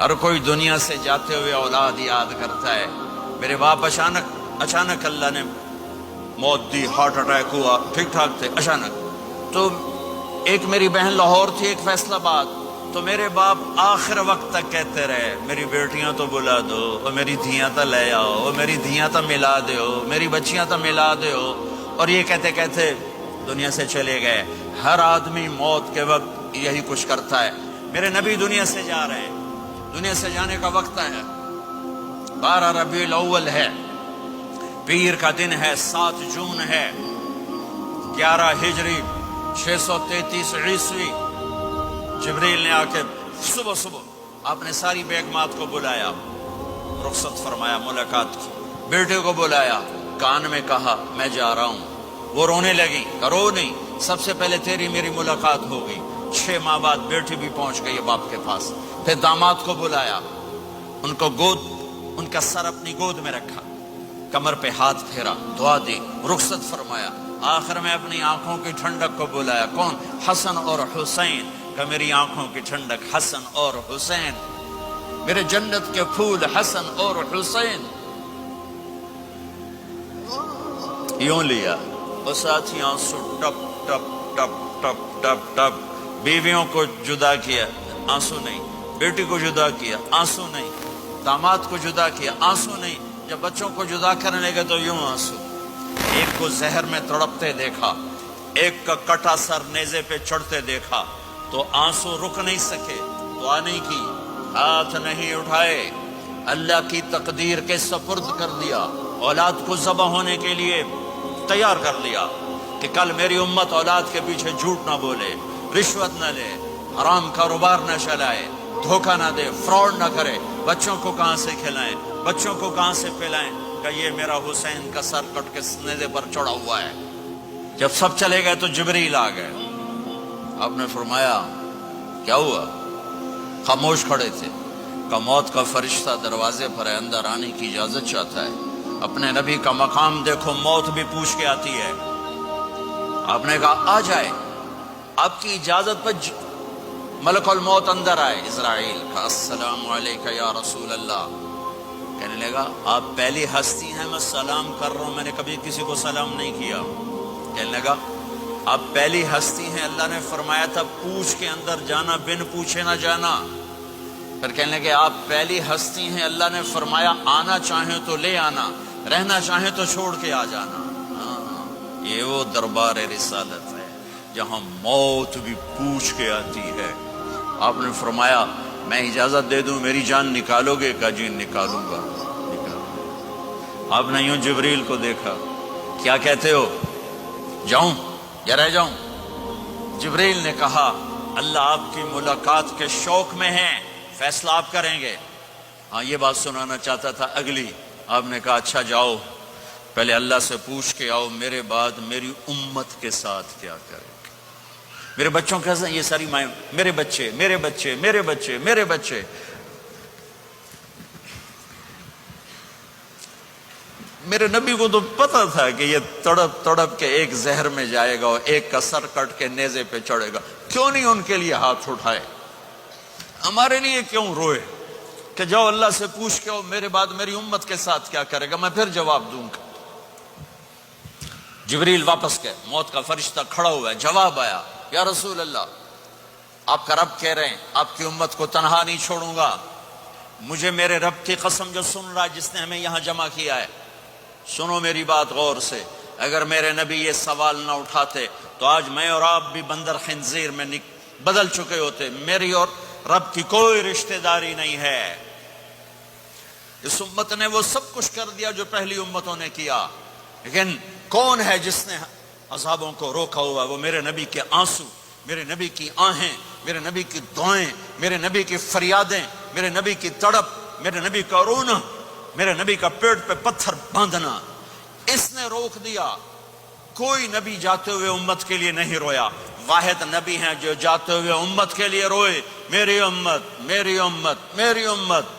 ہر کوئی دنیا سے جاتے ہوئے اولاد یاد کرتا ہے. میرے باپ اچانک اللہ نے موت دی، ہارٹ اٹیک ہوا، ٹھیک ٹھاک تھے، اچانک. تو ایک میری بہن لاہور تھی، ایک فیصل آباد. تو میرے باپ آخر وقت تک کہتے رہے میری بیٹیاں تو بلا دو، اور میری دھیاں تو لے آؤ، اور میری دھیاں تو ملا دیو، میری بچیاں تو ملا دیو. اور یہ کہتے کہتے دنیا سے چلے گئے. ہر آدمی موت کے وقت یہی کچھ کرتا ہے. میرے نبی دنیا سے جا رہے ہیں، دنیا سے جانے کا وقت ہے. 12 ربیع الاول ہے، پیر کا دن ہے، 7 جون ہے، 11 ہجری 633 عیسوی. جبریل نے آ کے صبح آپ نے ساری بیگمات کو بلایا، رخصت فرمایا، ملاقات کی. بیٹے کو بلایا، کان میں کہا میں جا رہا ہوں. وہ رونے لگی، رو نہیں، سب سے پہلے تیری میری ملاقات ہو گئی. 6 ماہ بعد بیٹی بھی پہنچ گئی باپ کے پاس. پھر داماد کو بلایا، ان کا سر اپنی گود میں رکھا، کمر پہ ہاتھ پھیرا، دعا دی، رخصت فرمایا. آخر میں اپنی آنکھوں کی ٹھنڈک کو بلایا. کون؟ حسن اور حسین. کہ میری آنکھوں کی ٹھنڈک حسن اور حسین، میرے جنت کے پھول حسن اور حسین. یوں لیا اور ساتھ ہی آنسو ٹپ ٹپ ٹپ ٹپ ٹپ ٹپ. بیویوں کو جدا کیا، آنسو نہیں. بیٹی کو جدا کیا، آنسو نہیں. داماد کو جدا کیا، آنسو نہیں. جب بچوں کو جدا کرنے لگے تو یوں آنسو. ایک کو زہر میں تڑپتے دیکھا، ایک کا کٹا سر نیزے پہ چڑھتے دیکھا تو آنسو رک نہیں سکے. دعا نہیں کی، ہاتھ نہیں اٹھائے، اللہ کی تقدیر کے سپرد کر دیا. اولاد کو ذبح ہونے کے لیے تیار کر لیا کہ کل میری امت اولاد کے پیچھے جھوٹ نہ بولے، رشوت نہ لے، حرام کاروبار نہ چلائے، دھوکہ نہ دے، فراڈ نہ کرے. بچوں کو کہاں سے کھلائیں، بچوں کو کہاں سے پلائیں؟ کہ یہ میرا حسین کا سر کٹ کے نیزے پر چڑھا ہوا ہے. جب سب چلے گئے تو جبریل آ گئے. آپ نے فرمایا کیا ہوا؟ خاموش کھڑے تھے. کہ موت کا فرشتہ دروازے پر ہے، اندر آنے کی اجازت چاہتا ہے. اپنے نبی کا مقام دیکھو، موت بھی پوچھ کے آتی ہے. آپ نے کہا آ جائے. آپ کی اجازت پر ملک الموت اندر آئے. اسرائیل کا السلام علیکہ یا رسول اللہ. کہنے لگا آپ پہلی ہستی ہیں، میں سلام کر رہا ہوں، میں نے کبھی کسی کو سلام نہیں کیا. کہنے لگا آپ پہلی ہستی ہیں، اللہ نے فرمایا تھا پوچھ کے اندر جانا، بن پوچھے نہ جانا. پھر کہنے لگے آپ پہلی ہستی ہیں، اللہ نے فرمایا آنا چاہیں تو لے آنا، رہنا چاہیں تو چھوڑ کے آ جانا. یہ وہ دربار رسالت ہے جہاں موت بھی پوچھ کے آتی ہے. آپ نے فرمایا میں اجازت دے دوں میری جان نکالو گے؟ کہ جی نکالوں گا. آپ نے یوں جبریل کو دیکھا، کیا کہتے ہو، جاؤں یا رہ جاؤں؟ جبریل نے کہا اللہ آپ کی ملاقات کے شوق میں ہیں، فیصلہ آپ کریں گے. ہاں یہ بات سنانا چاہتا تھا اگلی. آپ نے کہا اچھا جاؤ، پہلے اللہ سے پوچھ کے آؤ میرے بعد میری امت کے ساتھ کیا کرے. میرے بچوں کے ساتھ، یہ ساری مائیں، میرے بچے میرے بچے میرے بچے میرے بچے. میرے نبی کو تو پتا تھا کہ یہ تڑپ تڑپ کے ایک زہر میں جائے گا اور ایک کا سر کٹ کے نیزے پہ چڑھے گا. کیوں نہیں ان کے لیے ہاتھ اٹھائے؟ ہمارے لیے کیوں روئے کہ جاؤ اللہ سے پوچھ کے آؤ میرے بعد میری امت کے ساتھ کیا کرے گا، میں پھر جواب دوں گا. جبریل واپس گئے، موت کا فرشتہ کھڑا ہوا ہے. جواب آیا یا رسول اللہ آپ کا رب کہہ رہے ہیں آپ کی امت کو تنہا نہیں چھوڑوں گا. مجھے میرے رب کی قسم جو سن رہا ہے جس نے ہمیں یہاں جمع کیا ہے، سنو میری بات غور سے. اگر میرے نبی یہ سوال نہ اٹھاتے تو آج میں اور آپ بھی بندر خنزیر میں بدل چکے ہوتے. میری اور رب کی کوئی رشتہ داری نہیں ہے. اس امت نے وہ سب کچھ کر دیا جو پہلی امتوں نے کیا، لیکن کون ہے جس نے عذابوں کو روکا ہوا؟ وہ میرے نبی کے آنسو، میرے نبی کی آہیں، میرے نبی کی دعائیں، میرے نبی کی فریادیں، میرے نبی کی تڑپ، میرے نبی کا رونا، میرے نبی کا پیٹ پہ پتھر باندھنا. اس نے روک دیا. کوئی نبی جاتے ہوئے امت کے لیے نہیں رویا. واحد نبی ہیں جو جاتے ہوئے امت کے لیے روئے، میری امت میری امت میری امت.